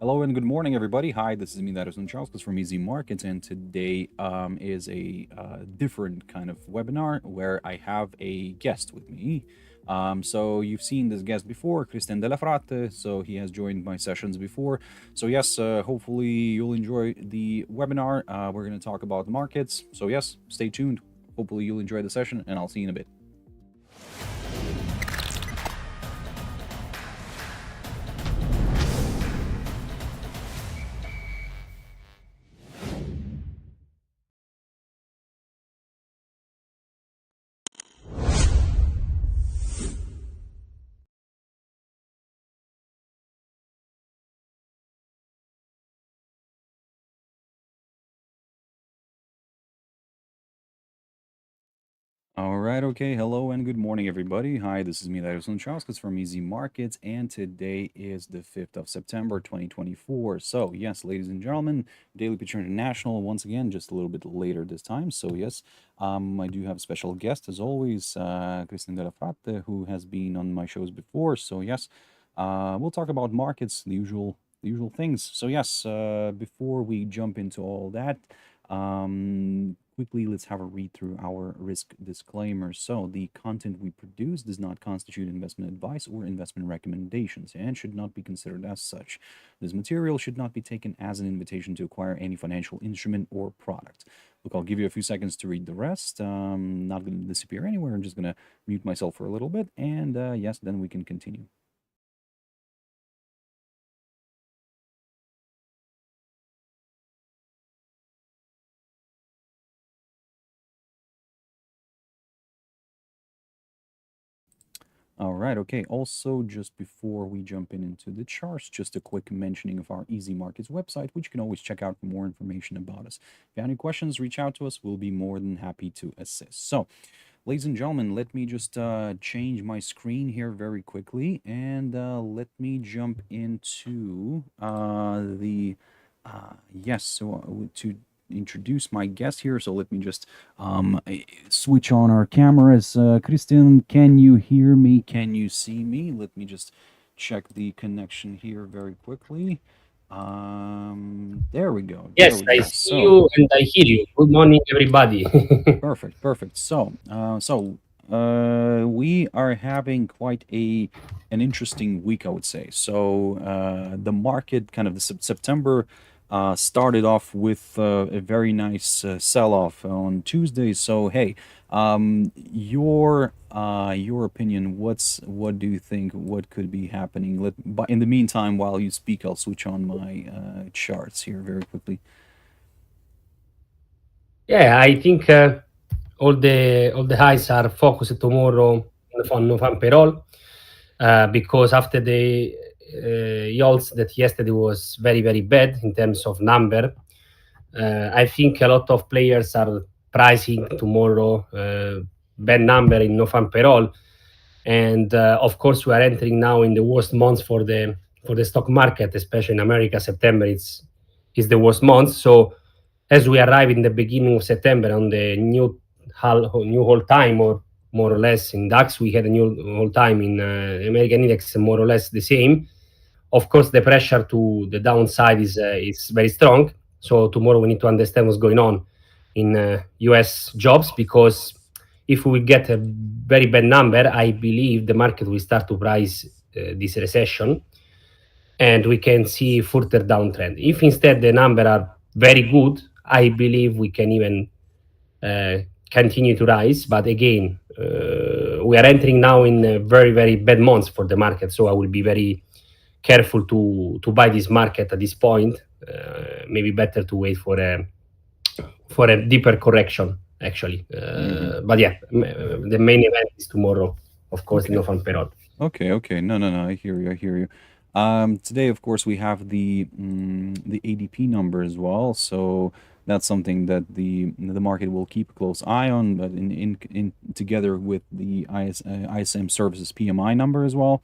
Hello and good morning, everybody. Hi, this is me, Darius Anucauskas from Easy Markets, and today is a different kind of webinar where I have a guest with me. So you've seen this guest before, Cristian Delle Fratte. So he has joined my sessions before. So yes, hopefully you'll enjoy the webinar. We're going to talk about the markets. So yes, stay tuned. Hopefully you'll enjoy the session, and I'll see you in a bit. All right, okay. Hello and good morning, everybody. Hi, this is me, Darius Anucauskas from Easy Markets, and today is the 5th of September, 2024. So, yes, ladies and gentlemen, Daily Picture International, once again, just a little bit later this time. So, yes, I do have a special guest, as always, Cristian Della Fratte, who has been on my shows before. So, yes, we'll talk about markets, the usual things. So, yes, before we jump into all that, quickly, let's have a read through our risk disclaimer. So, the content we produce does not constitute investment advice or investment recommendations and should not be considered as such. This material should not be taken as an invitation to acquire any financial instrument or product. Look, I'll give you a few seconds to read the rest. Not going to disappear anywhere. I'm just going to mute myself for a little bit. And yes, then we can continue. All right, okay. Also, just before we jump into the charts, just a quick mentioning of our Easy Markets website, which you can always check out for more information about us. If you have any questions, reach out to us. We'll be more than happy to assist. So, ladies and gentlemen, let me just change my screen here very quickly and let me jump into yes, so to introduce my guest here. So let me just switch on our cameras. Christian, can you hear me? Can you see me? Let me just check the connection here very quickly. There we go. There Yes, we I go. see So you and I hear you. Good morning, everybody. perfect, perfect. We are having quite an interesting week, I would say. So the market, kind of the September, started off with a very nice sell-off on Tuesday. So hey, your opinion. What do you think? What could be happening? But in the meantime, while you speak, I'll switch on my charts here very quickly. Yeah, I think all the highs are focused tomorrow on November payroll because after the yields that yesterday was very very bad in terms of number, I think a lot of players are pricing tomorrow bad number in November payroll, and of course we are entering now in the worst months for the stock market, especially in America. September is the worst month. So as we arrive in the beginning of September on the new whole time, or more or less in DAX, we had a new whole time in American index, more or less the same. Of course, the pressure to the downside is very strong. So tomorrow we need to understand what's going on in U.S. jobs, because if we get a very bad number, I believe the market will start to price this recession, and we can see further downtrend. If instead the number are very good, I believe we can even uh, continue to rise. But again, we are entering now in a very very bad months for the market, so I will be very careful to buy this market at this point. Maybe better to wait for a deeper correction actually. Hmm. But yeah, the main event is tomorrow, of course, the Okay. November payroll. Okay, okay. No, no, no. I hear you. I hear you. Today, of course, we have the ADP number as well. So that's something that the market will keep a close eye on. But in together with the ISM services PMI number as well.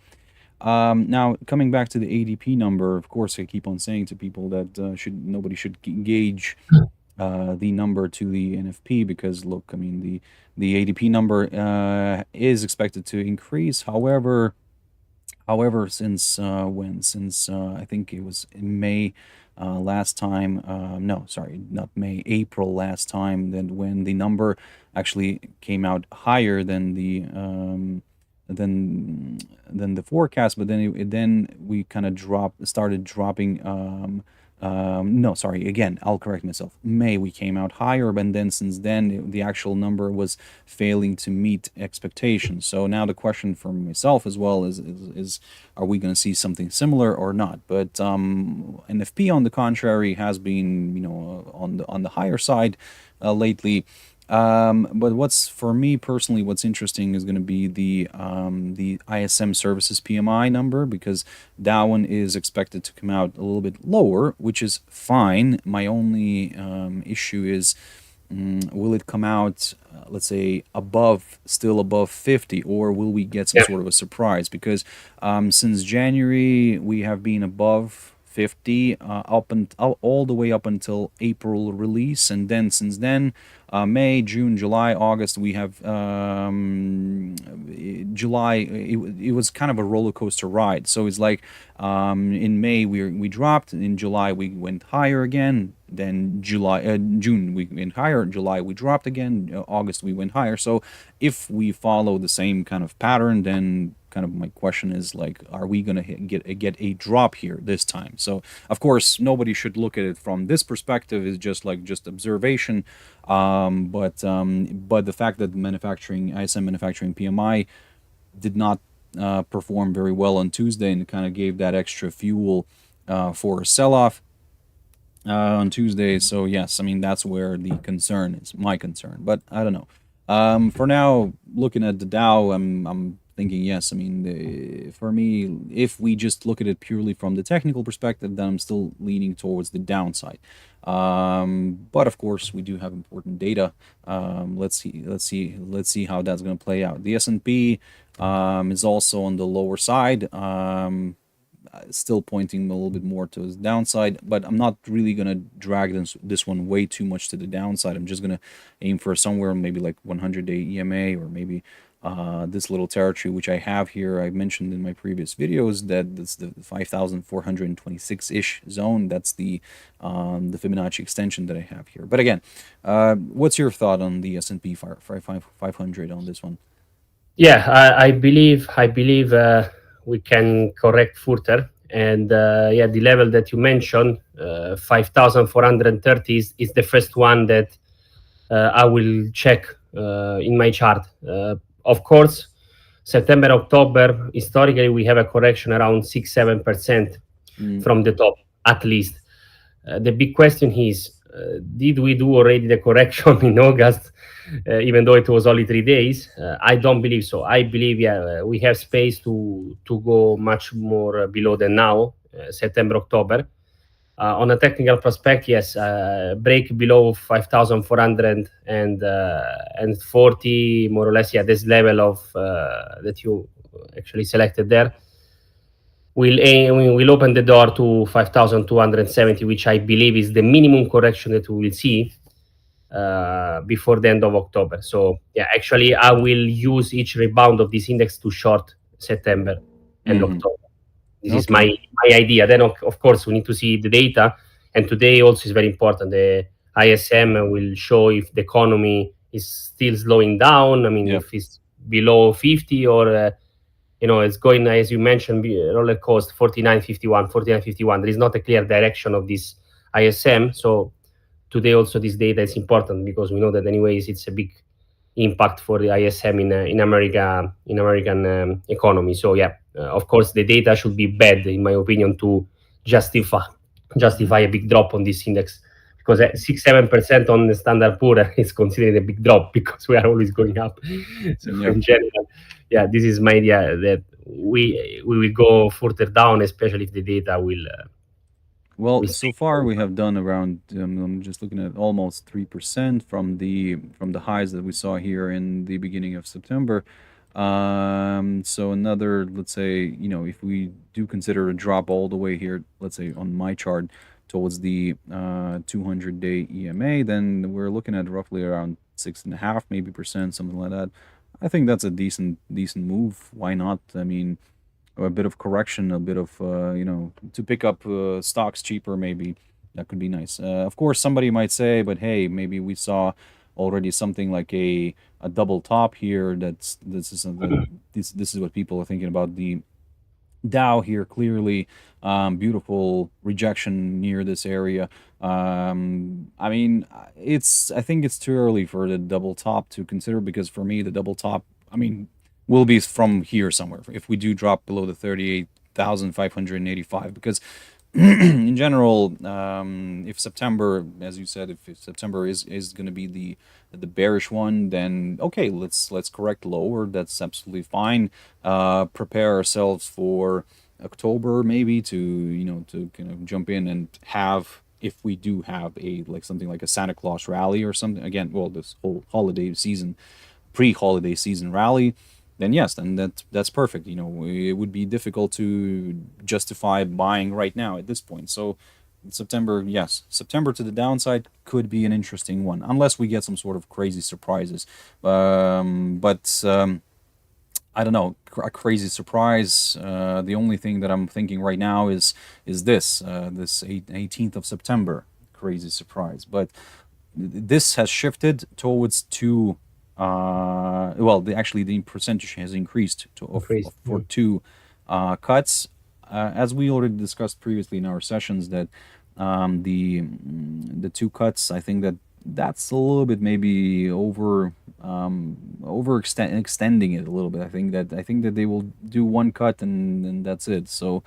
Now, coming back to the ADP number, of course, I keep on saying to people that nobody should gauge the number to the NFP, because look, I mean the ADP number is expected to increase. However, However, since I think it was in May last time, no, sorry, not May, April last time, then when the number actually came out higher than than the forecast, but then then we kind of started dropping. No, sorry, again, I'll correct myself. May we came out higher, and then since then the actual number was failing to meet expectations. So now the question for myself as well is are we going to see something similar or not? But NFP, on the contrary, has been on the higher side lately. But what's for me personally, what's interesting is going to be the ISM services PMI number, because that one is expected to come out a little bit lower, which is fine. My only issue is, will it come out, let's say, still above 50, or will we get some Yeah. sort of a surprise? Because since January, we have been above 50 all the way up until April release, and then since then, May, June, July, August, we have July. It was kind of a roller coaster ride. So it's like in May we dropped, in July we went higher again, then June we went higher, July we dropped again, August we went higher. So if we follow the same kind of pattern, then kind of my question is like, are we going to get a drop here this time? So of course nobody should look at it from this perspective, is just observation. But the fact that ISM manufacturing PMI did not perform very well on Tuesday, and kind of gave that extra fuel for a sell-off on Tuesday. So yes, I mean that's where the concern is, my concern. But I don't know. For now, looking at the Dow, I'm thinking yes. I mean, for me, if we just look at it purely from the technical perspective, then I'm still leaning towards the downside. But of course, we do have important data. Let's see how that's going to play out. The S&P is also on the lower side. Still pointing a little bit more to his downside, but I'm not really gonna drag this one way too much to the downside. I'm just gonna aim for somewhere maybe like 100-day EMA, or maybe this little territory which I have here. I mentioned in my previous videos that that's the 5,426-ish zone. That's the Fibonacci extension that I have here. But again, what's your thought on the S&P 500 on this one? Yeah, I believe we can correct further, and yeah, the level that you mentioned, 5,430 is the first one that I will check in my chart. Of course, September, October, historically we have a correction around 6-7% from the top at least. The big question is, did we do already the correction in August, even though it was only 3 days? I don't believe so. I believe, yeah, we have space to go much more below than now, September, October. On a technical perspective, yes, break below 5,440, more or less, yeah, this level of that you actually selected there will open the door to 5,270, which I believe is the minimum correction that we will see before the end of October. So yeah, actually, I will use each rebound of this index to short September and October. This is Okay. my idea. Then of course we need to see the data, and today also is very important. The ISM will show if the economy is still slowing down. I mean, Yeah. if it's below 50, or it's going, as you mentioned, roller coaster 49.51, 49.51. There is not a clear direction of this ISM. So today also this data is important, because we know that anyways it's a big impact for the ISM in American economy. So yeah, of course the data should be bad, in my opinion, to justify a big drop on this index, because 6-7% on the Standard Poor is considered a big drop, because we are always going up. So Yeah. in general, yeah, this is my idea, that we will go further down, especially if the data will Well, stay so far low. we have done around, I'm just looking at almost 3% from the highs that we saw here in the beginning of September. So another, let's say, if we do consider a drop all the way here, let's say on my chart towards the 200-day EMA, then we're looking at roughly around 6.5 maybe percent, something like that. I think that's a decent move. Why not? I mean, a bit of correction, a bit of to pick up stocks cheaper, maybe that could be nice. Of course, somebody might say, but hey, maybe we saw already something like a double top here. This is what people are thinking about the Dow here. Clearly, beautiful rejection near this area. I mean, I think it's too early for the double top to consider, because for me, the double top, I mean, will be from here somewhere if we do drop below the 38,585. Because in general, if September, as you said, if September is going to be the bearish one, then okay, let's correct lower. That's absolutely fine. Prepare ourselves for October, maybe, to to kind of jump in and have, if we do have a like something like a Santa Claus rally or something again. Well, this whole holiday season, pre-holiday season rally, then yes, then that's perfect. It would be difficult to justify buying right now at this point. So September, yes, September to the downside could be an interesting one, unless we get some sort of crazy surprises. But I don't know, a crazy surprise. The only thing that I'm thinking right now is this 18th of September crazy surprise. But this has shifted towards two. Well, actually, the percentage has increased for two cuts. As we already discussed previously in our sessions, that the two cuts, I think that's a little bit maybe extending it a little bit. I think that they will do one cut, and that's it. So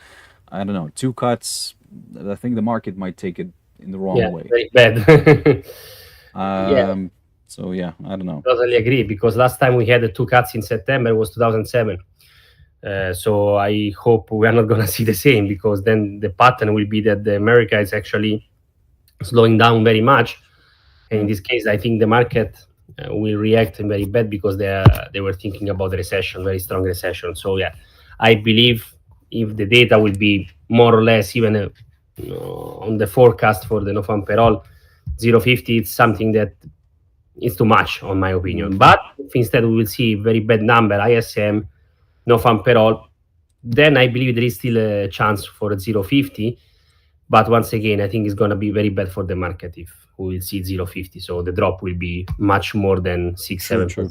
I don't know, two cuts. I think the market might take it in the wrong Yeah, way. very bad. Yeah, So yeah, I don't know. totally agree, because last time we had the two cuts in September was 2007. So I hope we are not going to see the same, because then the pattern will be that the America is actually slowing down very much. And in this case, I think the market will react very bad, because they were thinking about the recession, very strong recession. So yeah, I believe if the data will be more or less even on the forecast for the no-farm payroll, 0.50, it's something that is too much, on my opinion. But if instead we will see very bad number, ISM, no-farm payroll, then I believe there is still a chance for 0.50. But once again, I think it's going to be very bad for the market if we will see 0.50. So the drop will be much more than 6, True, 7%. true.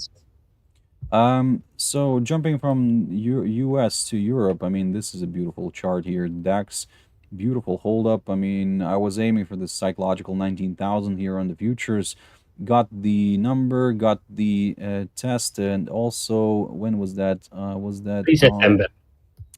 So jumping from US to Europe, I mean, this is a beautiful chart here. DAX, beautiful hold up. I mean, I was aiming for this psychological 19,000 here on the futures. Got the number, got the test, and also, when was that? Was that 3 on? September.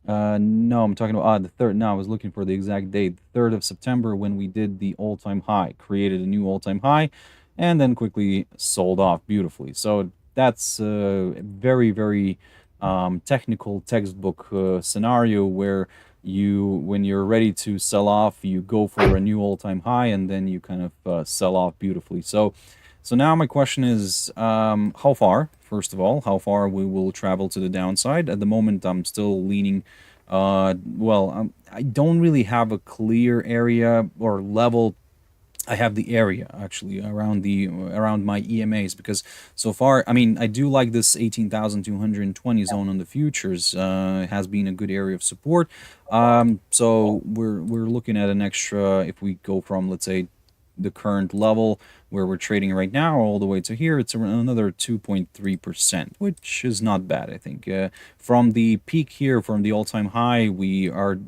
No, I'm talking about the third. No, I was looking for the exact date. 3rd of September, when we did the all-time high, created a new all-time high, and then quickly sold off beautifully. So that's a very, very technical textbook scenario, where when you're ready to sell off, you go for a new all-time high, and then you kind of sell off beautifully. So now my question is, how far? First of all, how far we will travel to the downside? At the moment, I'm still leaning. I don't really have a clear area or level. I have the area actually around my EMAs, because so far, I mean, I do like this 18,220 zone on the futures. It has been a good area of support. So we're looking at an extra, if we go from, let's say, the current level where we're trading right now all the way to here, it's around another 2.3%, which is not bad, I think. From the peak here, from the all-time high, we have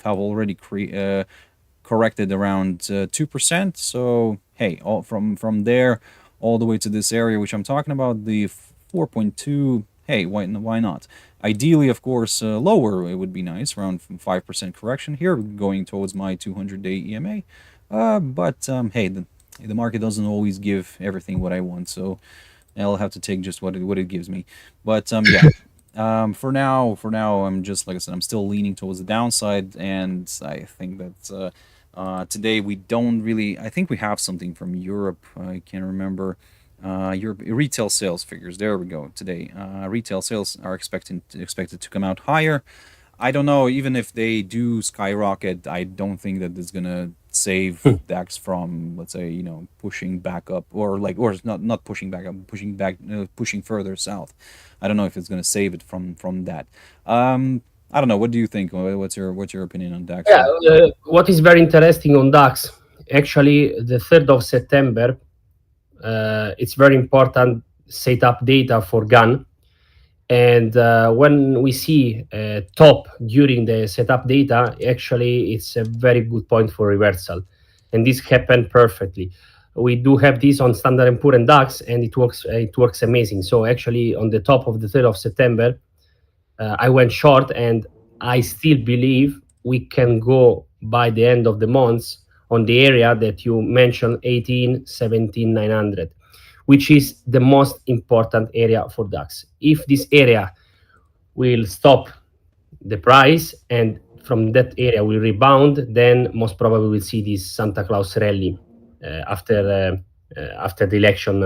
already corrected around 2%. So hey, all from there all the way to this area, which I'm talking about, the 4.2. Hey, why not? Ideally, of course, lower, it would be nice, around 5% correction here, going towards my 200-day EMA. But hey, the market doesn't always give everything what I want, so I'll have to take just what it gives me. But yeah. For now, I'm just, like I said, I'm still leaning towards the downside, and I think that today we don't really. I think we have something from Europe. I can't remember. Europe retail sales figures. There we go. Today, retail sales are expected to come out higher. I don't know. Even if they do skyrocket, I don't think that it's gonna save DAX from, let's say, pushing back up, or not pushing back up, pushing further south. I don't know if it's gonna save it from that. I don't know. What do you think? What's your opinion on DAX Yeah, here? what is very interesting on DAX, actually, the 3rd of September, it's very important setup data for GAN. And when we see top during the setup data, actually, it's a very good point for reversal. And this happened perfectly. We do have this on Standard and Poor and DAX, and it works amazing. So actually, on the top of the 3rd of September, I went short, and I still believe we can go by the end of the month on the area that you mentioned, 18, 17, 900, which is the most important area for DAX. If this area will stop the price and from that area will rebound, then most probably we'll see this Santa Claus rally after the election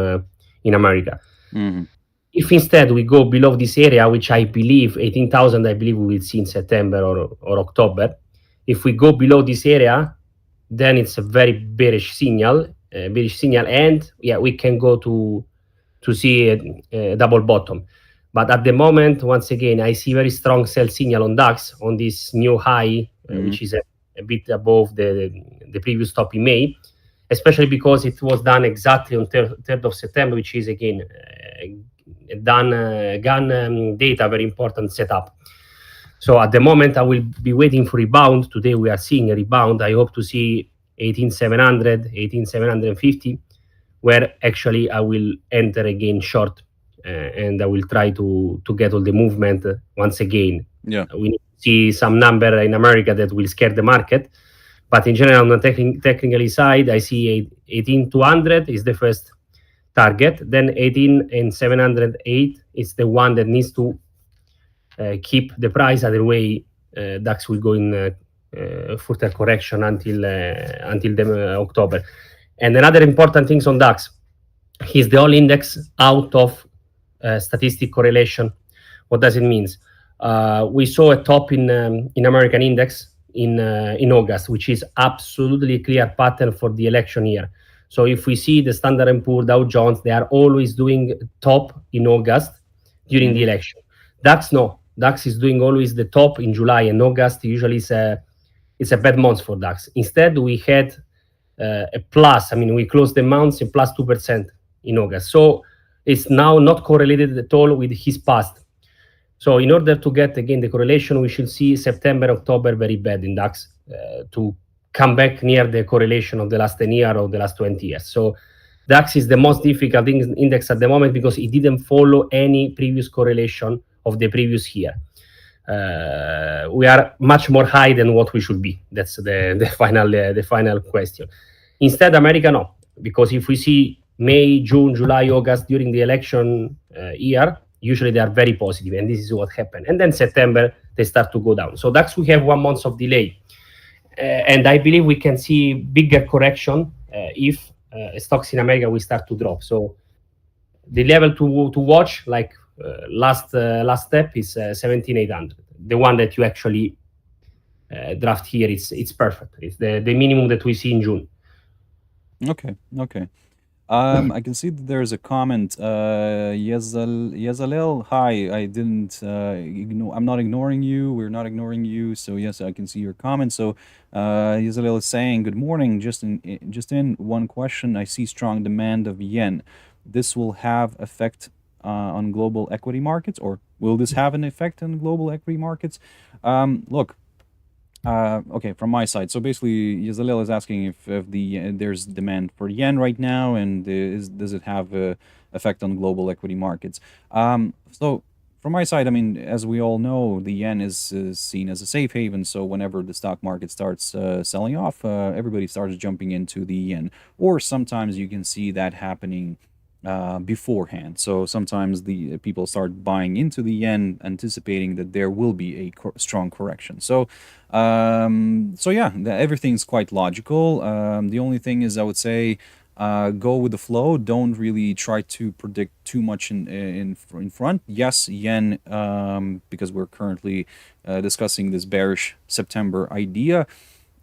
in America. Hmm. If instead we go below this area, which I believe 18,000, I believe we will see in September or October. If we go below this area, then it's a very bearish signal, and yeah, we can go to see a double bottom. But at the moment, once again, I see very strong sell signal on DAX on this new high, Hmm. which is a bit above the previous top in May, especially because it was done exactly on 3rd of September, which is again done GAN data, very important setup. So at the moment, I will be waiting for rebound. Today we are seeing a rebound. I hope to see 18,700, 18,750, where actually I will enter again short, and I will try to get all the movement once again. Yeah. We need to see some number in America that will scare the market. But in general, on the technically side, I see 18,200 is the first target. Then 18 and 708 is the one that needs to keep the price. Otherwise, DAX will go in further correction until the, October. And another important thing on DAX is the all index out of statistic correlation. What does it mean? We saw a top in American index in August, which is absolutely clear pattern for the election year. So if we see the Standard and Poor, Dow Jones, they are always doing top in August during the Hmm. election. DAX no, DAX is doing always the top in July and August. Usually it's a bad month for DAX. Instead, we had a plus. I mean, we closed the month in plus 2% in August. So it's now not correlated at all with his past. So in order to get again the correlation, we should see September, October very bad in DAX to come back near the correlation of the last 10 years or the last 20 years. So DAX is the most difficult index at the moment because it didn't follow any previous correlation of the previous year. We are much more high than what we should be. That's the final question. Instead, America no, because if we see May, June, July, August during the election year, usually they are very positive, and this is what happened. And then September they start to go down. So DAX we have 1 month of delay, and I believe we can see bigger correction if stocks in America will start to drop. So the level to watch, like last step, is 17,800. The one that you actually draft here, it's perfect. It's the minimum that we see in June. Okay. Okay. I can see that there's a comment. Yazalel, hi. I didn't ignore. I'm not ignoring you. We're not ignoring you. So yes, I can see your comment. So Yazalel is saying, "Good morning. Just in one question. I see strong demand of yen. This will have effect on global equity markets, or will this have an effect on global equity markets?" Look. Okay, from my side. So basically, Yazalel is asking if there's demand for yen right now, and does it have a effect on global equity markets? So from my side, I mean, as we all know, the yen is seen as a safe haven. So whenever the stock market starts selling off, everybody starts jumping into the yen. Or sometimes you can see that happening beforehand. So sometimes the people start buying into the yen, anticipating that there will be a strong correction. So yeah, everything's quite logical. The only thing is, I would say, go with the flow. Don't really try to predict too much in front. Yes, yen, because we're currently discussing this bearish September idea.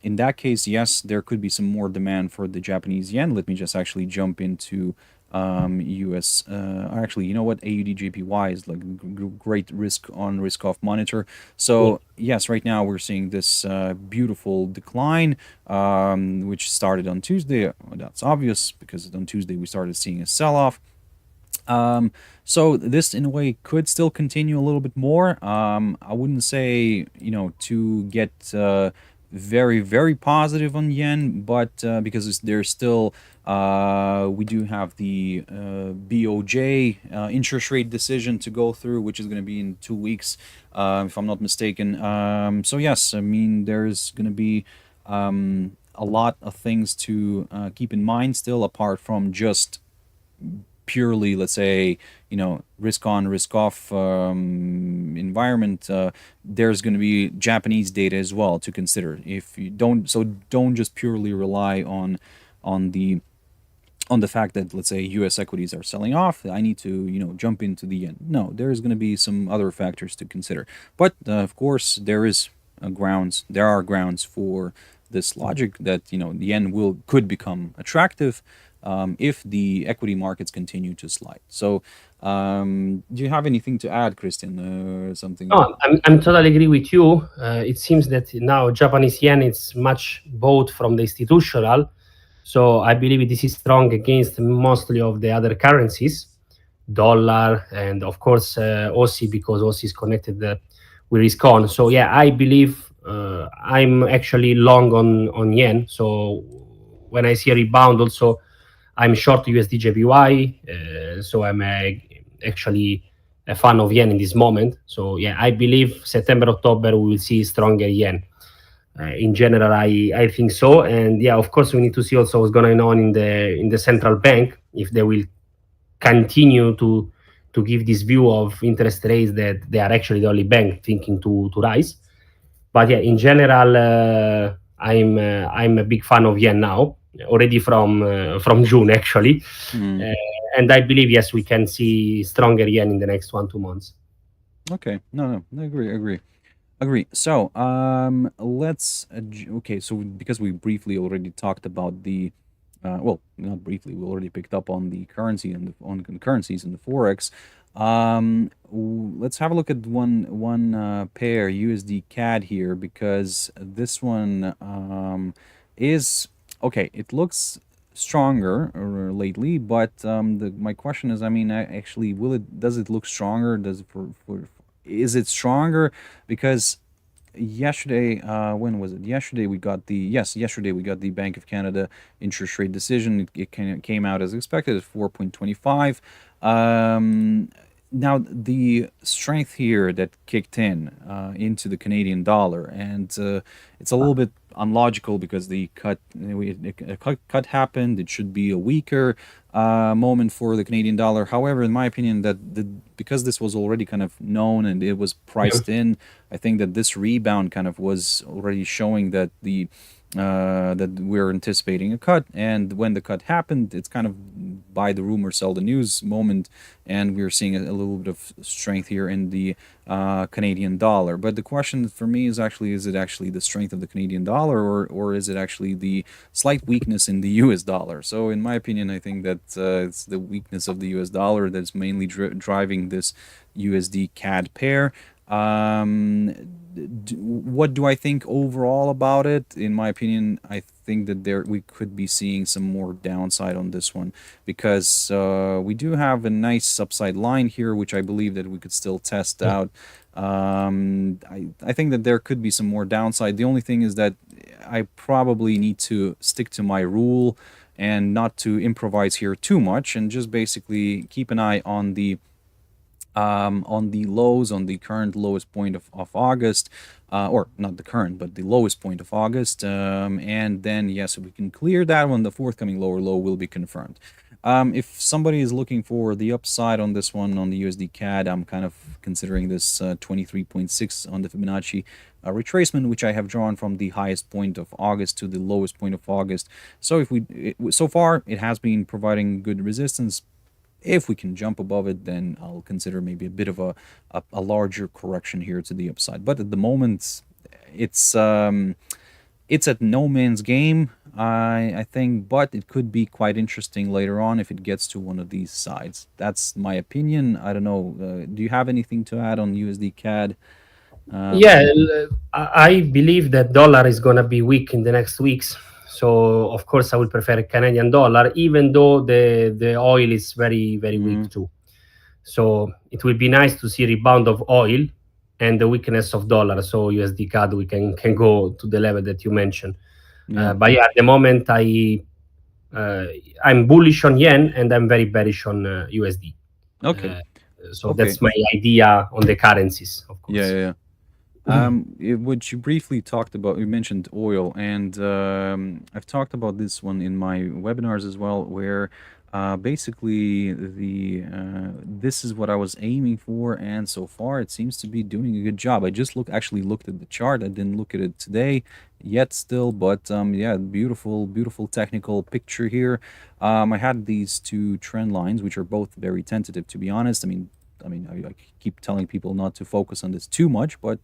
In that case, yes, there could be some more demand for the Japanese yen. Let me just actually jump into US. Actually, you know what? AUD JPY is like great risk on risk off monitor. Yeah. So yes, right now we're seeing this beautiful decline, which started on Tuesday. That's obvious because on Tuesday we started seeing a sell off. Um, so this, in a way, could still continue a little bit more. I wouldn't say, to get very, very positive on yen, but because there's still, we do have the BOJ interest rate decision to go through, which is going to be in 2 weeks, if I'm not mistaken. So yes, I mean, there's going to be a lot of things to keep in mind still, apart from just purely, let's say, risk on, risk off environment. There's going to be Japanese data as well to consider. If you don't, so don't just purely rely on the on the fact that, let's say, U.S. equities are selling off. I need to jump into the yen. No, there's going to be some other factors to consider. But of course, there are grounds for this logic that the yen could become attractive if the equity markets continue to slide. So, do you have anything to add, Christian? Something? No, I'm totally agree with you. It seems that now Japanese yen is much bought from the institutional, so I believe this is strong against mostly of the other currencies, dollar and of course Aussie, because Aussie is connected with risk on. So yeah, I believe I'm actually long on yen. So when I see a rebound, also I'm short USD JPY. So I'm actually a fan of yen in this moment. So yeah, I believe September, October we will see stronger yen. In general, I think so, and yeah, of course, we need to see also what's going on in the central bank, if they will continue to give this view of interest rates that they are actually the only bank thinking to rise. But yeah, in general, I'm a big fan of yen now, already from June actually, Mm. uh, and I believe yes, we can see stronger yen in the next 1-2 months. Okay, no, I agree. So, okay. So, because we briefly already talked about well, not briefly, we already picked up on the currency and on the currencies and the forex. Let's have a look at one pair, USD CAD here, because this one is okay. It looks stronger lately, but my question is, I mean, actually, does it look stronger? Does it is it stronger? Because yesterday, when was it? Yesterday we got the Bank of Canada interest rate decision. It came out as expected at 4.25. Now the strength here that kicked in into the Canadian dollar, and it's a little bit unlogical because the cut happened. It should be a weaker moment for the Canadian dollar. However, in my opinion, because this was already kind of known and it was Yeah. priced in, I think that this rebound kind of was already showing that that we're anticipating a cut, and when the cut happened, it's kind of buy the rumor, sell the news moment, and we're seeing a little bit of strength here in the Canadian dollar. But the question for me is actually, is it actually the strength of the Canadian dollar, or is it actually the slight weakness in the U.S. dollar? So, in my opinion, I think that it's the weakness of the U.S. dollar that's mainly driving this USD CAD pair. What do I think overall about it? In my opinion, I think that we could be seeing some more downside on this one, because we do have a nice upside line here, which I believe that we could still test out. I think that there could be some more downside. The only thing is that I probably need to stick to my rule and not to improvise here too much, and just basically keep an eye on the lows, on the current lowest point of August, or not the current, but the lowest point of August. And then, yes, if we can clear that one, the forthcoming lower low will be confirmed. If somebody is looking for the upside on this one, on the USD CAD, I'm kind of considering this 23.6 on the Fibonacci retracement, which I have drawn from the highest point of August to the lowest point of August. So so far, it has been providing good resistance. If we can jump above it, then I'll consider maybe a bit of a larger correction here to the upside. But at the moment, it's at no man's game. I think, but it could be quite interesting later on if it gets to one of these sides. That's my opinion. I don't know. Do you have anything to add on USD CAD? Yeah, Um, I believe that dollar is gonna be weak in the next weeks. So of course I will prefer Canadian dollar, even though the oil is very weak mm, too. So it will be nice to see rebound of oil and the weakness of dollar. So USD CAD we can go to the level that you mentioned. yeah. But yeah, at the moment uh, I'm bullish on yen and I'm very bearish on USD. Okay. Uh, so Okay. that's my idea on the currencies, of Yeah. course. Yeah. Yeah. What you briefly talked about, you mentioned oil, and I've talked about this one in my webinars as well, where basically this is what I was aiming for, and so far it seems to be doing a good job. I just actually looked at the chart. I didn't look at it today yet, still, but yeah, beautiful technical picture here. I had these two trend lines, which are both very tentative, to be honest. I keep telling people not to focus on this too much, but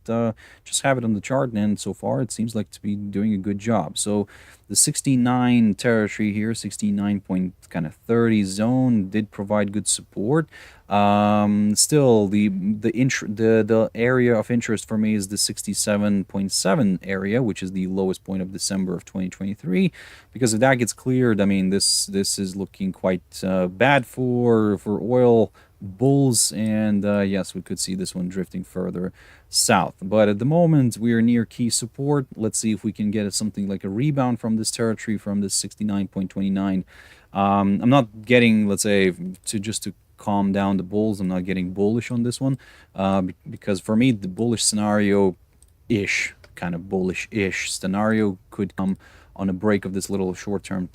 just have it on the chart, and so far it seems like to be doing a good job. So the 69 territory here, 69 point kind of 30 zone did provide good support. Still, the area of interest for me is the 67.7 area, which is the lowest point of December of 2023, because if that gets cleared, this is looking quite bad for oil bulls, and yes, we could see this one drifting further south. But at the moment, we are near key support. Let's see if we can get something like a rebound from this territory, from this 69.29. I'm not getting, let's say, to calm down the bulls. I'm not getting bullish on this one, because for me, the bullish scenario ish, kind of bullish ish scenario could come on a break of this little short-term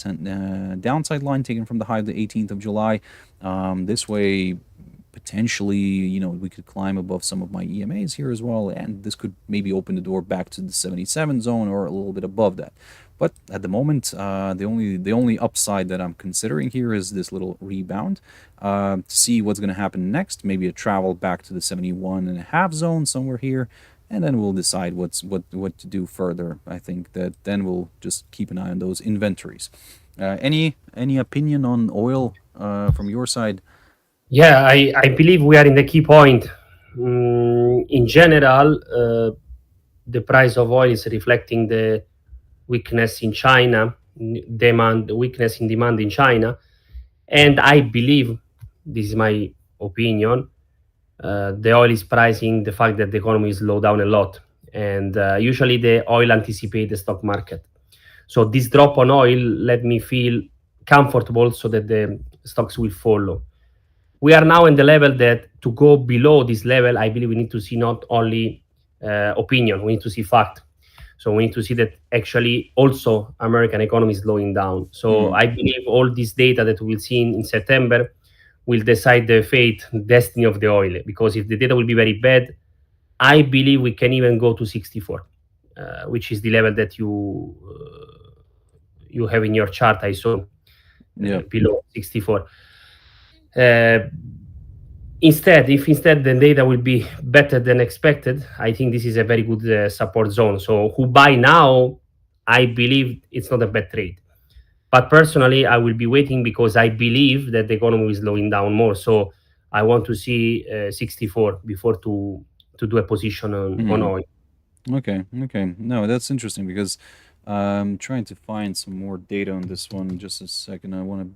downside line taken from the high of the 18th of July. This way, potentially, we could climb above some of my EMAs here as well, and this could maybe open the door back to the 77 zone or a little bit above that. But at the moment, the only upside that I'm considering here is this little rebound, to see what's going to happen next. Maybe a travel back to the 71.5 zone somewhere here, and then we'll decide what to do further. I think that then we'll just keep an eye on those inventories. Any opinion on oil from your side? Yeah, I believe we are in the key point. In general, the price of oil is reflecting the weakness in China, weakness in demand in China, and I believe, this is my opinion, the oil is pricing the fact that the economy is slow down a lot, and usually the oil anticipate the stock market. So this drop on oil let me feel comfortable, so that the stocks will follow. We are now in the level that, to go below this level, I believe we need to see not only opinion, we need to see fact. So we need to see that actually also American economy is slowing down. So Mm, I believe all this data that we'll see in September will decide the fate, destiny of the oil. Because if the data will be very bad, I believe we can even go to 64, which is the level that you have in your chart. I saw yeah. below 64. Uh, Instead the data will be better than expected, I think this is a very good support zone. So who buy now, I believe it's not a bad trade. But personally, I will be waiting, because I believe that the economy is slowing down more. So I want to see 64 before to do a position on Mm, oil. okay. Okay. No, that's interesting because I'm trying to find some more data on this one. Just a second. I want to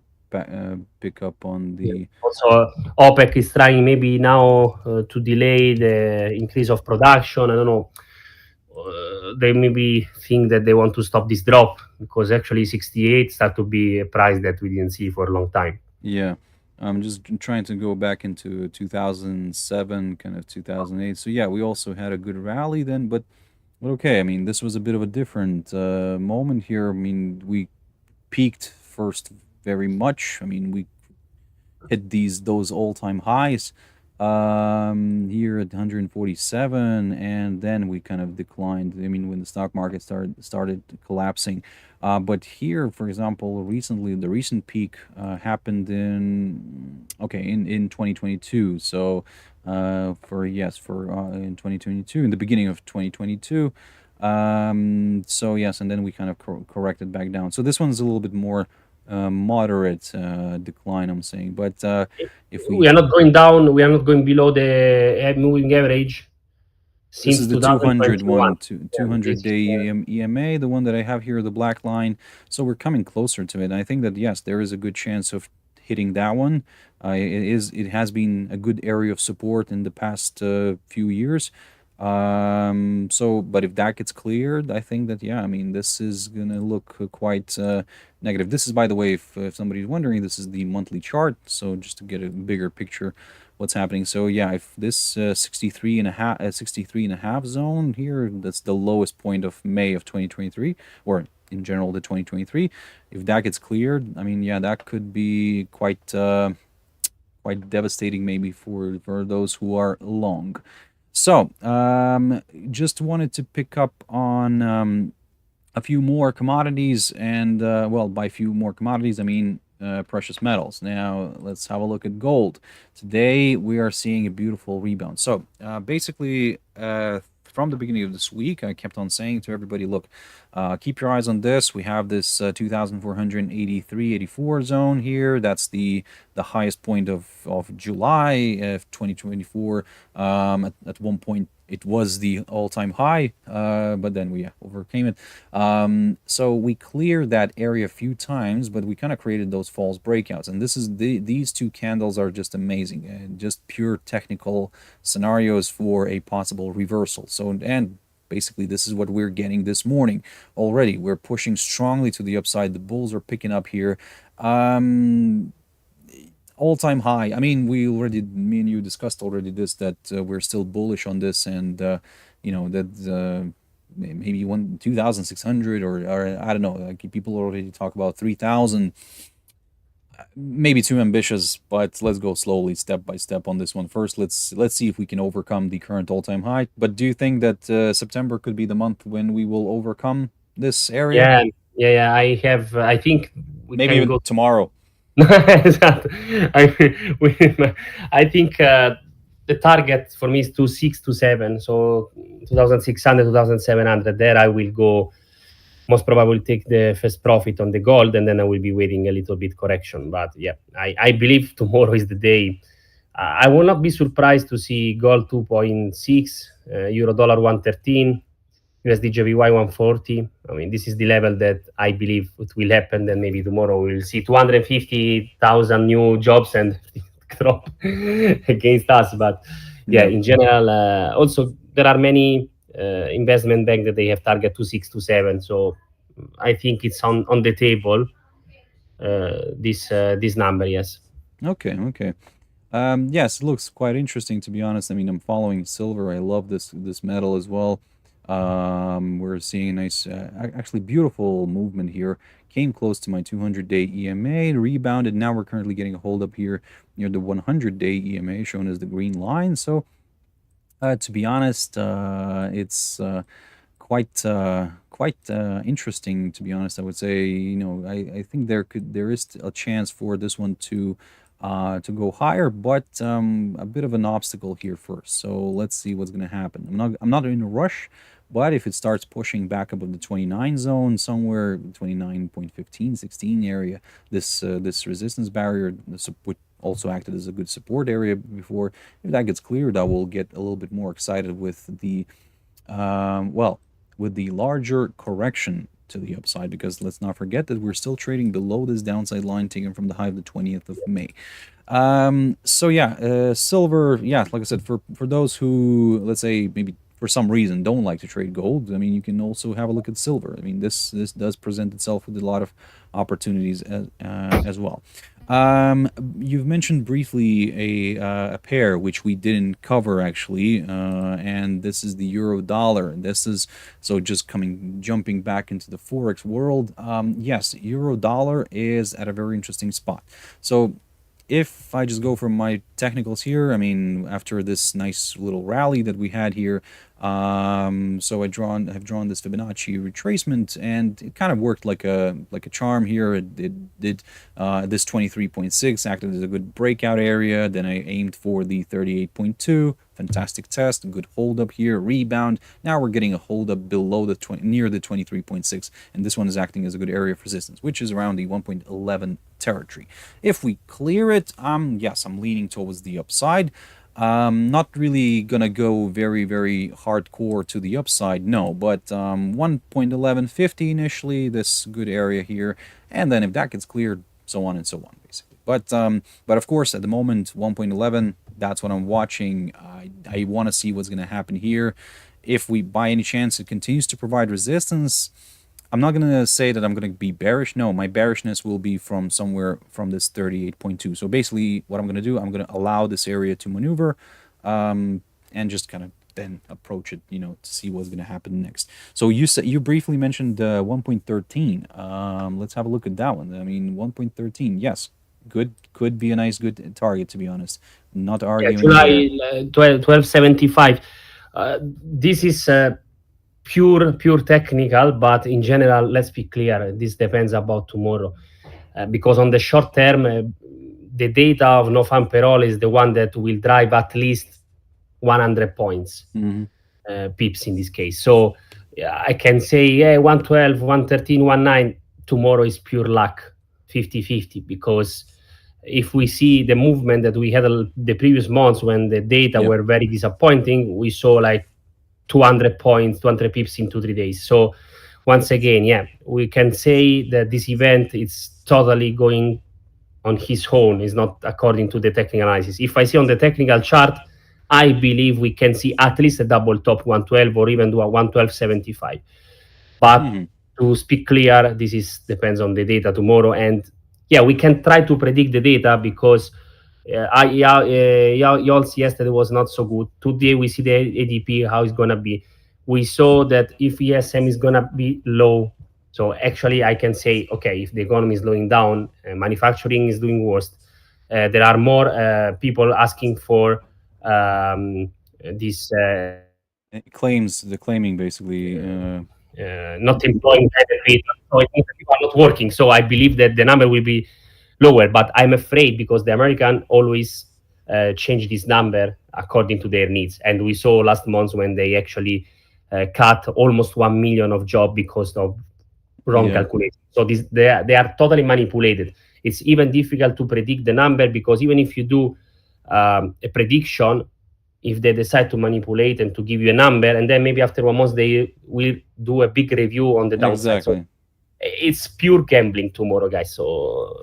pick up on Yeah. the. Also, OPEC is trying maybe now to delay the increase of production. I don't know. They maybe think that they want to stop this drop, because actually 68 start to be a price that we didn't see for a long time. Yeah. I'm just trying to go back into 2007, kind of 2008. So yeah, we also had a good rally then, but okay. This was a bit of a different moment here. We peaked first very much. We hit those all-time highs here at 147, and then we kind of declined. When the stock market started collapsing. But here, for example, recently, the recent peak happened in 2022. So for in 2022, in the beginning of 2022, So yes, and then we kind of corrected back down. So this one's a little bit more moderate decline, I'm saying. But if We we are not going down. We are not going below the moving average This since is the 200 2021. one, Yeah, this 200 is day EMA, the one that I have here, the black line. So we're coming closer to it. And I think that yes, there is a good chance of hitting that one. It has been a good area of support in the past few years. So, but if that gets cleared, I think that yeah, I mean, this is gonna look quite negative. This is, by the way, if somebody's wondering, this is the monthly chart. So just to get a bigger picture what's happening. So yeah, if this 63 and a half zone here, that's the lowest point of May of 2023, or in general the 2023. If that gets cleared, I mean, yeah, that could be quite devastating maybe for those who are long. So just wanted to pick up on a few more commodities, and well, by few more commodities, I mean precious metals. Now, let's have a look at gold. Today, we are seeing a beautiful rebound. So, basically, from the beginning of this week, I kept on saying to everybody, look, keep your eyes on this. We have this 2,483.84 zone here. That's the highest point of July of 2024. At one point, it was the all-time high, but then we overcame it. So we cleared that area a few times, but we kind of created those false breakouts. And these two candles are just amazing, and just pure technical scenarios for a possible reversal. So, and basically this is what we're getting this morning already. We're pushing strongly to the upside. The bulls are picking up here. All-time high. I mean, me and you discussed already this, that we're still bullish on this, and that maybe 2,600, or I don't know. Like, people already talk about 3,000. Maybe too ambitious, but let's go slowly, step by step on this one. First, let's see if we can overcome the current all-time high. But do you think that September could be the month when we will overcome this area? yeah, yeah, yeah. I think we Maybe can even go. tomorrow. Esatto. We, I think the target for me is 2627. So 2600, 2700. There I will go. Most probably take the first profit on the gold, and then I will be waiting a little bit correction. But yeah, I believe tomorrow is the day. I will not be surprised to see gold 2.6, euro dollar 113, USD JPY 140. I mean, this is the level that I believe it will happen. Then maybe tomorrow we'll see 250,000 new jobs and drop against us. But yeah, Yeah. in general, also there are many investment bank that they have target 2627. So I think it's on the table. This number, yes. Okay. Okay. Yes, it looks quite interesting, to be honest. I mean, I'm following silver. I love this metal as well. We're seeing a nice, actually beautiful movement here. Came close to my 200-day EMA, rebounded. Now we're currently getting a hold up here near the 100-day EMA, shown as the green line. So, to be honest, it's quite interesting. To be honest, I would say, I think there is a chance for this one to go higher, but a bit of an obstacle here first. So let's see what's going to happen. I'm not in a rush, but if it starts pushing back above the 29 zone, somewhere 29.15, 16 area, this resistance barrier, which also acted as a good support area before, if that gets cleared, I will get a little bit more excited with well, with the larger correction to the upside, because let's not forget that we're still trading below this downside line taken from the high of the 20th of May. So yeah, silver, yeah, like I said, for those who, let's say, maybe for some reason don't like to trade gold, I mean, you can also have a look at silver. I mean, this does present itself with a lot of opportunities as well. You've mentioned briefly a pair which we didn't cover actually, and this is the euro dollar. This is so just jumping back into the forex world. Yes, euro dollar is at a very interesting spot. So if I just go from my technicals here, I mean, after this nice little rally that we had here, So have drawn this Fibonacci retracement, and it kind of worked like a charm here. It did this 23.6 acted as a good breakout area. Then I aimed for the 38.2. Fantastic test, good hold up here, rebound. Now we're getting a hold up below the near the 23.6, and this one is acting as a good area of resistance, which is around the 1.11 territory. If we clear it, yes, I'm leaning towards the upside. Not really gonna go very hardcore to the upside, no, but 1.1150 initially, this good area here, and then if that gets cleared, so on and so on, basically. But of course, at the moment, 1.11, that's what I'm watching. I want to see what's gonna happen here. If we, by any chance, it continues to provide resistance, I'm not going to say that I'm going to be bearish. No, my bearishness will be from somewhere from this 38.2. So basically what I'm going to do, I'm going to allow this area to maneuver and just kind of then approach it, to see what's going to happen next. So you briefly mentioned 1.13. Let's have a look at that one. I mean, 1.13, yes, good, could be a nice good target, to be honest. Not arguing there. July 1275. This is pure technical, but in general, let's be clear, this depends about tomorrow. Because on the short term, the data of no fan payroll is the one that will drive at least 100 points, pips in this case. So I can say, yeah, 112, 113, 19, tomorrow is pure luck, 50-50, because if we see the movement that we had the previous months when the data were very disappointing, we saw like 200 points, 200 pips in 2-3 days. So once again, yeah, we can say that this event is totally going on his own, is not according to the technical analysis. If I see on the technical chart, I believe we can see at least a double top 112 or even do a 112.75. But to speak clear, this is depends on the data tomorrow. And yeah, we can try to predict the data because y'all's yesterday was not so good. Today we see the ADP, how it's going to be. We saw that if ESM is going to be low, so actually I can say, okay, if the economy is slowing down, manufacturing is doing worse, there are more people asking for this claiming basically not employing benefit, so it means that people are not working. So I believe that the number will be lower, but I'm afraid because the American always change this number according to their needs, and we saw last month when they actually cut almost 1 million of job because of wrong calculation. So they are totally manipulated. It's even difficult to predict the number because even if you do a prediction, if they decide to manipulate and to give you a number, and then maybe after 1 month they will do a big review on the downside. exactly. So it's pure gambling tomorrow, guys. So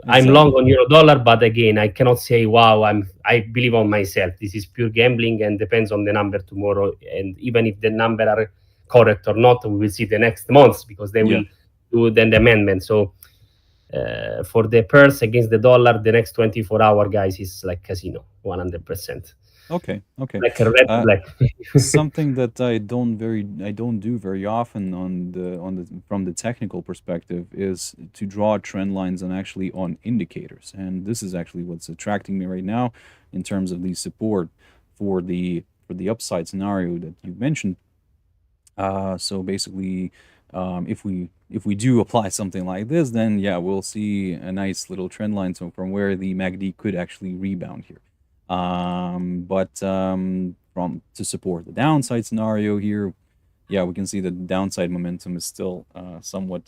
I'm long on euro dollar, but again, I cannot say wow. I believe on myself. This is pure gambling and depends on the number tomorrow. And even if the number are correct or not, we will see the next months because they will do then the amendment. So for the purse against the dollar, the next 24-hour, guys, is like casino, 100%. Okay. Like a red black. Something that I don't do very often from the technical perspective is to draw trend lines on indicators, and this is actually what's attracting me right now in terms of the support for the upside scenario that you mentioned. So basically, if we do apply something like this, then yeah, we'll see a nice little trend line from where the MACD could actually rebound here. But to support the downside scenario here, yeah, we can see that the downside momentum is still somewhat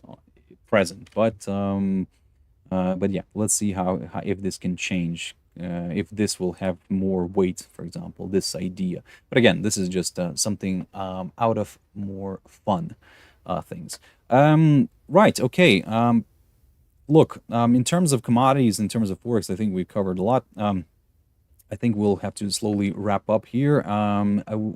present. But yeah, let's see how if this can change, if this will have more weight, for example, this idea. But again, this is just something out of more fun things. Right. Okay. Look, in terms of commodities, in terms of forex, I think we've covered a lot. I think we'll have to slowly wrap up here.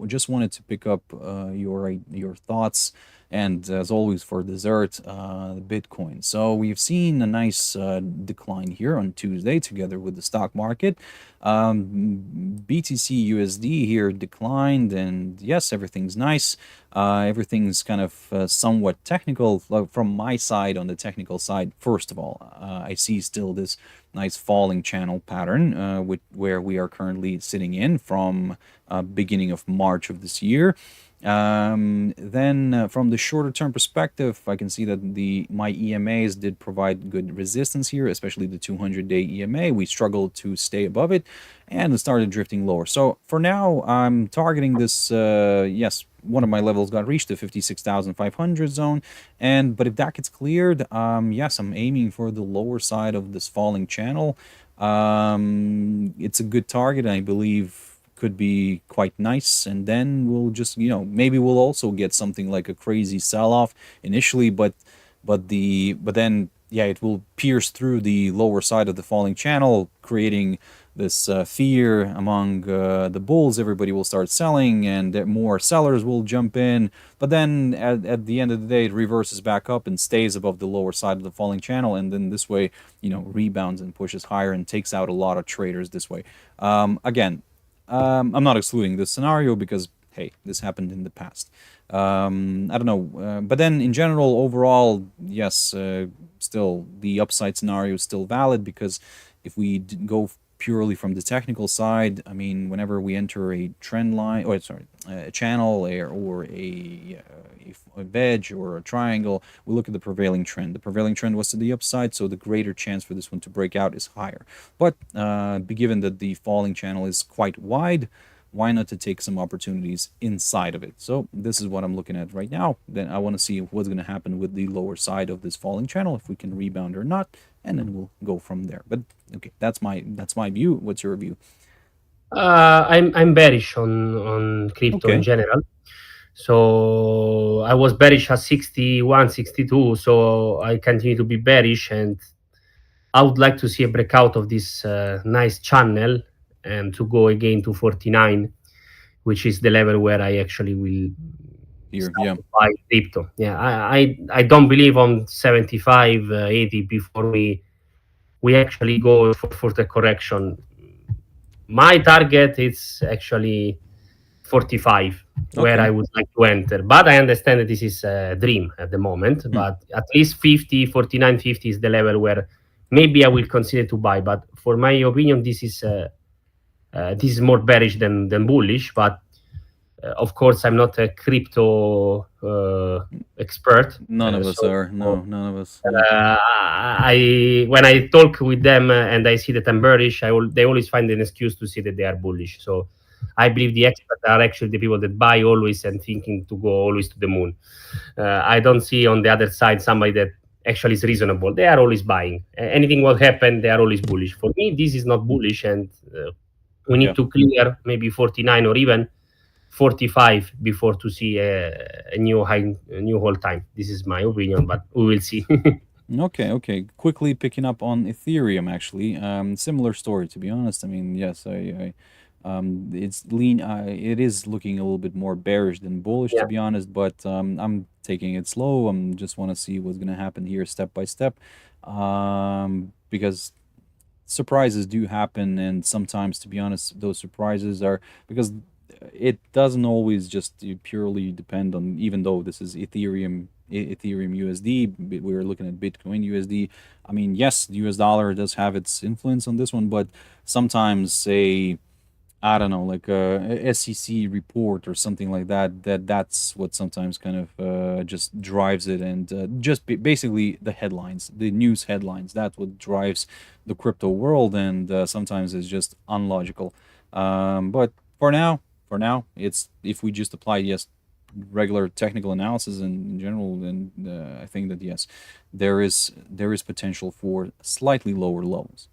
Just wanted to pick up your thoughts and as always for dessert, Bitcoin. So we've seen a nice decline here on Tuesday together with the stock market. BTC USD here declined, and yes, everything's nice. Everything's kind of somewhat technical. From my side, on the technical side, first of all, I see still this nice falling channel pattern, where we are currently sitting in from beginning of March of this year. Then from the shorter term perspective, I can see that my EMAs did provide good resistance here, especially the 200-day EMA. We struggled to stay above it, and it started drifting lower. So for now, I'm targeting this. Yes, one of my levels got reached, the 56,500 zone, but if that gets cleared, yes, I'm aiming for the lower side of this falling channel. It's a good target, I believe could be quite nice, and then we'll just, maybe we'll also get something like a crazy sell-off initially, but then yeah, it will pierce through the lower side of the falling channel, creating this fear among the bulls. Everybody will start selling, and more sellers will jump in, but then at the end of the day it reverses back up and stays above the lower side of the falling channel, and then this way rebounds and pushes higher and takes out a lot of traders this way. Again, I'm not excluding this scenario because, hey, this happened in the past. I don't know. But then in general, overall, yes, still the upside scenario is still valid, because if we go purely from the technical side, I mean, whenever we enter a trend line, or sorry, a channel or a wedge or a triangle, we look at the prevailing trend. The prevailing trend was to the upside, so the greater chance for this one to break out is higher. But given that the falling channel is quite wide, why not to take some opportunities inside of it? So this is what I'm looking at right now. Then I want to see what's going to happen with the lower side of this falling channel, if we can rebound or not, and then we'll go from there. But okay, that's my view. What's your view? I'm bearish on crypto in Okay. general. So I was bearish at 61, 62. So I continue to be bearish, and I would like to see a breakout of this nice channel and to go again to 49, which is the level where I actually will Here, start yeah. to buy crypto. Yeah, I don't believe on 75, 80 before we actually go for the correction. My target is actually 45, where Okay. I would like to enter. But I understand that this is a dream at the moment. But at least 50, 49, 50 is the level where maybe I will consider to buy. But for my opinion, this is more bearish than bullish. But of course, I'm not a crypto expert. None of us So are. No, none of us. Yeah. I when I talk with them and I see that I'm bearish, they always find an excuse to say that they are bullish. So I believe the experts are actually the people that buy always and thinking to go always to the moon. I don't see on the other side somebody that actually is reasonable. They are always buying. Anything will happen, they are always bullish. For me, this is not bullish, and we Yeah. need to clear maybe 49 or even 45 before to see a new high, a new whole time. This is my opinion, but we will see. Okay, okay. Quickly picking up on Ethereum, actually. Similar story, to be honest. I mean, yes, it is looking a little bit more bearish than bullish, to Yeah. be honest, but I'm taking it slow. I'm just want to see what's going to happen here step by step, because surprises do happen, and sometimes, to be honest, those surprises are because it doesn't always just purely depend on, even though this is Ethereum USD, we're looking at Bitcoin USD. I mean, yes, the US dollar does have its influence on this one, but sometimes, say, I don't know, like a SEC report or something like that, that's what sometimes kind of just drives it, and just basically the headlines, the news headlines, that's what drives the crypto world, and sometimes it's just unlogical. But for now, it's, if we just apply, yes, regular technical analysis in general, then I think that yes, there is potential for slightly lower levels.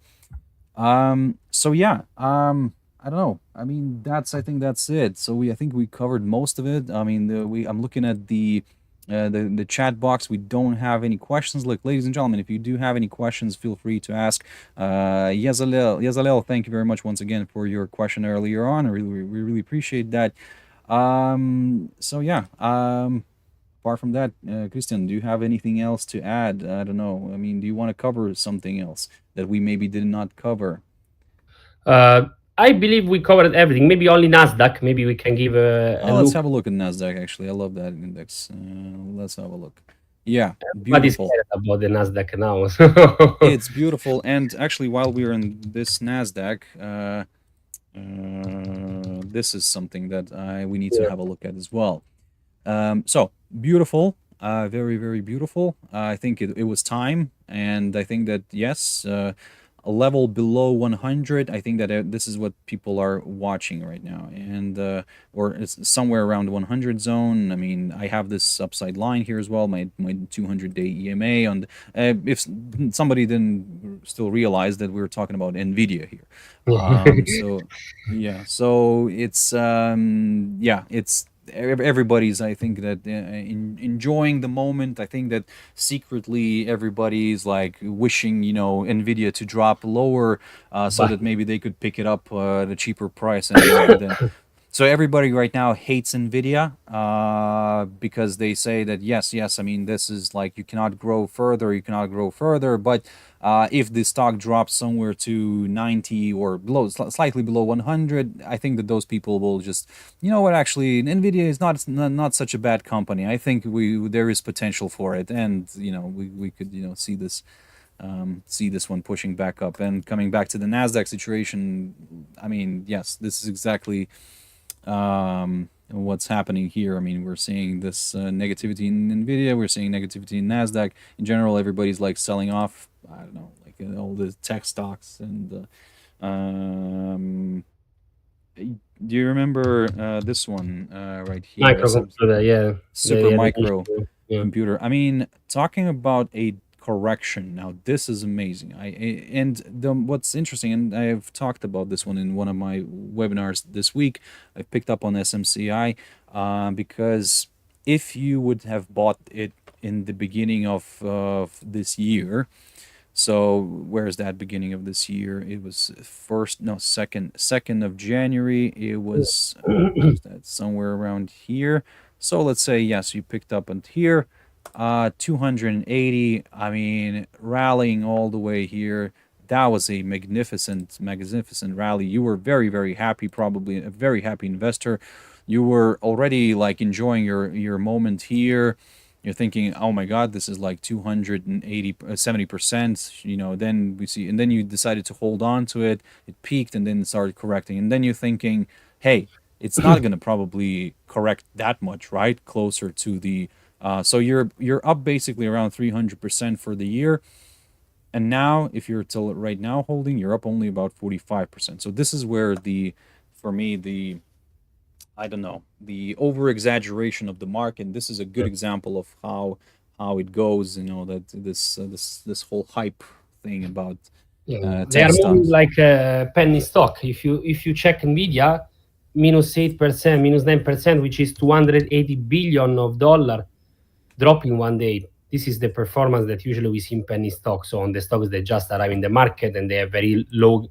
So yeah, I don't know. I mean, I think that's it. So I think we covered most of it. I mean, I'm looking at the chat box. We don't have any questions. Look, ladies and gentlemen, if you do have any questions, feel free to ask. Yazalel, thank you very much once again for your question earlier on. We really appreciate that. So yeah, apart from that, Christian, do you have anything else to add? I don't know. I mean, do you want to cover something else that we maybe did not cover? Uh, I believe we covered everything. Maybe only Nasdaq. Maybe we can give a Let's look. have a look at Nasdaq. Actually, I love that index. Let's have a look. Yeah, Everybody's beautiful. scared about the Nasdaq now. So It's beautiful. And actually, while we're in this Nasdaq, this is something that we need to yeah. have a look at as well. So beautiful, very very beautiful. I think it was time, and I think that yes, a level below 100. I think that this is what people are watching right now, and or it's somewhere around 100 zone. I mean, I have this upside line here as well. My 200-day EMA on. If somebody didn't still realize that we were talking about Nvidia here, so yeah, so it's yeah, it's everybody's, I think that enjoying the moment. I think that secretly everybody's like wishing, Nvidia to drop lower, so But that maybe they could pick it up at a cheaper price, and then so everybody right now hates Nvidia because they say that yes, yes. I mean, this is like you cannot grow further, you cannot grow further. But if the stock drops somewhere to 90 or below, slightly below 100, I think that those people will just, you know what? Actually, Nvidia is not such a bad company. I think there is potential for it, and we could see this one pushing back up and coming back to the Nasdaq situation. I mean, yes, this is exactly what's happening here. I mean, we're seeing this negativity in Nvidia, we're seeing negativity in Nasdaq. In general, everybody's like selling off. I don't know, like all the tech stocks and. Do you remember this one right here? microcomputer, yeah, Super the micro issue, yeah. computer. I mean, talking about a correction. Now, this is amazing. What's interesting, and I have talked about this one in one of my webinars this week. I picked up on SMCI because if you would have bought it in the beginning of this year, so where's that beginning of this year? It was second of January. It was where's that? Somewhere around here. So let's say yes, you picked up on here, 280. I mean, rallying all the way here. That was a magnificent rally. You were very, very happy, probably a very happy investor. You were already like enjoying your moment here. You're thinking, oh my God, this is like 280, 70%. Then we see, and then you decided to hold on to it. It peaked and then it started correcting. And then you're thinking, hey, it's not going to probably correct that much, right? Closer to the, so you're up basically around 300% for the year. And now, if you're till right now holding, you're up only about 45%. So this is where for me, I don't know, the over exaggeration of the market. This is a good example of how it goes. That this whole hype thing about Yeah, they tech are moving stocks. like a penny stock. If you check Nvidia, -8%, -9%, which is 280 billion of dollar dropping one day. This is the performance that usually we see in penny stocks, so on the stocks that just arrive in the market and they have very low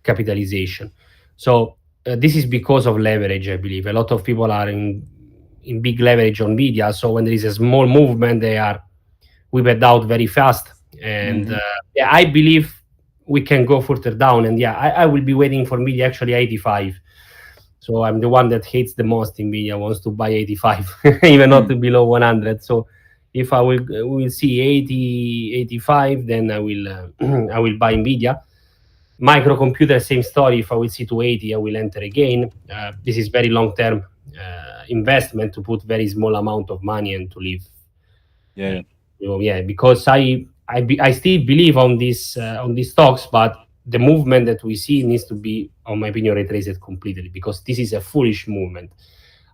capitalization. So this is because of leverage, I believe. A lot of people are in big leverage on Nvidia, so when there is a small movement, they are whipped out very fast. And Hmm. yeah, I believe we can go further down. And yeah, I will be waiting for Nvidia actually 85. So I'm the one that hates the most Nvidia, wants to buy 85, even not Hmm. below 100. So if I will see 80, 85, then I will I will buy Nvidia. Microcomputer, same story. If I will see to 80, I will enter again. This is very long term investment to put very small amount of money and to leave. Yeah, yeah, Yeah, because I still believe on these stocks, but the movement that we see needs to be, on my opinion, retraced completely because this is a foolish movement.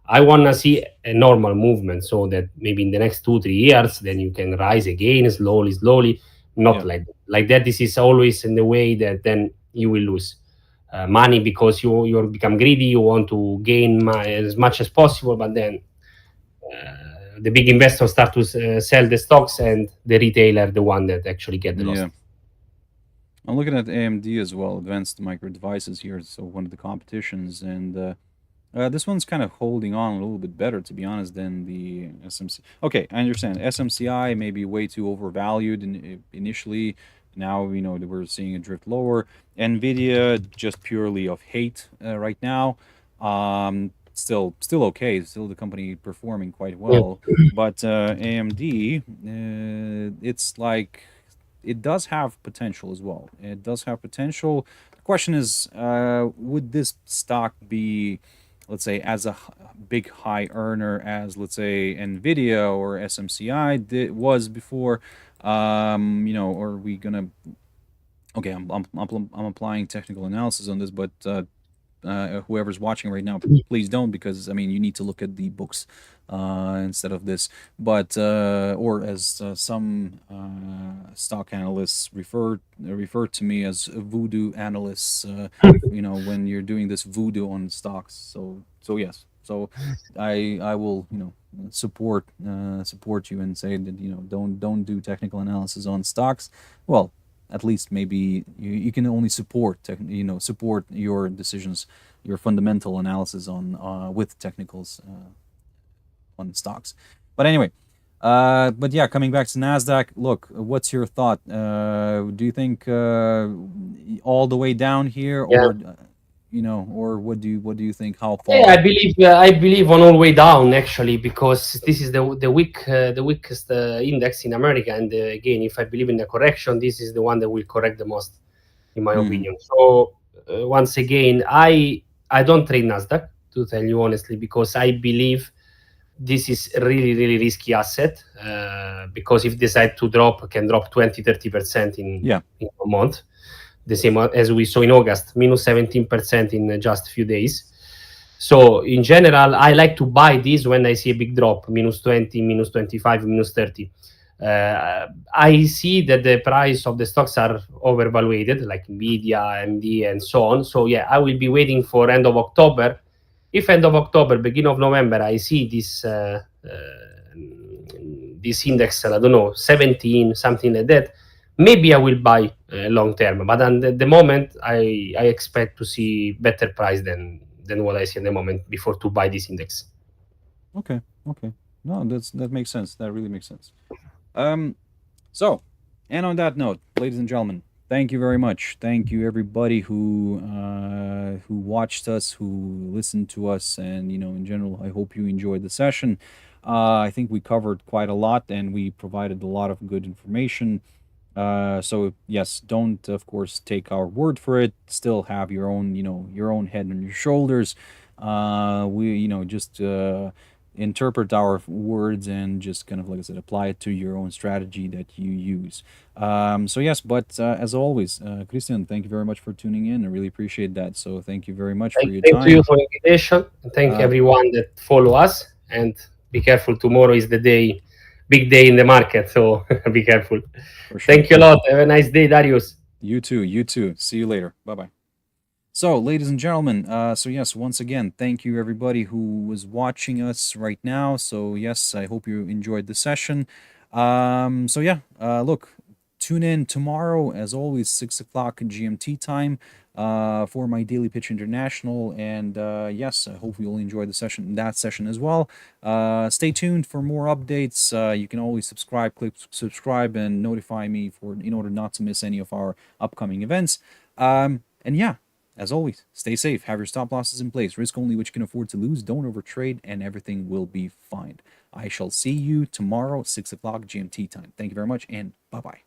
I want to see a normal movement so that maybe in the next 2 3 years, then you can rise again slowly, slowly. Not yeah, like that. This is always in the way that then you will lose money because you become greedy. You want to gain as much as possible, but then the big investors start to sell the stocks and the retailer the one that actually get the loss. yeah. I'm looking at AMD as well, Advanced Micro Devices here. So one of the competitions, and This one's kind of holding on a little bit better, to be honest, than the SMC. Okay, I understand. SMCI may be way too overvalued initially. Now, that we're seeing a drift lower. Nvidia, just purely of hate right now. Still okay. Still the company performing quite Yeah. well. But AMD, it's like it does have potential as well. It does have potential. The question is, would this stock be, let's say, as a big high earner as, let's say, Nvidia or SMCI was before? Or are we gonna? Okay, I'm applying technical analysis on this, but whoever's watching right now, please don't, because I mean you need to look at the books instead of this. But or as some stock analysts refer to me as voodoo analysts. When you're doing this voodoo on stocks. So yes. So I will support you and say that don't do technical analysis on stocks. Well, at least maybe you can only support your decisions, your fundamental analysis on with technicals on stocks. But anyway, but yeah, coming back to Nasdaq. Look, what's your thought? Do you think all the way down here, Yeah. or what do you think? How Yeah, far? I believe on all way down actually, because this is the weakest index in America, and again, if I believe in the correction, this is the one that will correct the most, in my Mhm. opinion. So once again, I don't trade Nasdaq, to tell you honestly, because I believe this is a really risky asset, because if decide to drop, can drop 20-30% Yeah. in a month, the same as we saw in August, minus 17% in just a few days. So in general, I like to buy this when I see a big drop, minus 20, minus 25, minus 30. I see that the price of the stocks are overvaluated, like Nvidia, AMD, and so on. So yeah, I will be waiting for end of October. If end of October, beginning of November, I see this index, I don't know, 17, something like that, maybe I will buy long term. But at the moment, I expect to see better price than what I see at the moment before to buy this index. Okay. Okay. No, that makes sense. That really makes sense. Um. So, and on that note, ladies and gentlemen, thank you very much. Thank you everybody who watched us, who listened to us, and in general, I hope you enjoyed the session. I think we covered quite a lot, and we provided a lot of good information. So yes, don't of course take our word for it. Still have your own head on your shoulders. We just interpret our words and just kind of, like I said, apply it to your own strategy that you use. So yes, but as always, Christian, thank you very much for tuning in. I really appreciate that. So thank you very much for your Thank to you time. for the invitation, and thank Uh, everyone that follow us. And be careful, tomorrow is the day, big day in the market, so be careful. for sure. Thank you a lot. Have a nice day, Darius. You too. You too. See you later. Bye bye. So, ladies and gentlemen, so yes, once again, thank you everybody who was watching us right now. So, yes, I hope you enjoyed the session. So yeah, look, tune in tomorrow, as always, 6 o'clock GMT time, for my Daily Pitch International. And yes, I hope you'll enjoy that session as well. Stay tuned for more updates. You can always click subscribe, and notify me in order not to miss any of our upcoming events. And yeah, as always, stay safe, have your stop losses in place, risk only what you can afford to lose, don't overtrade, and everything will be fine. I shall see you tomorrow, 6 o'clock GMT time. Thank you very much, and bye bye.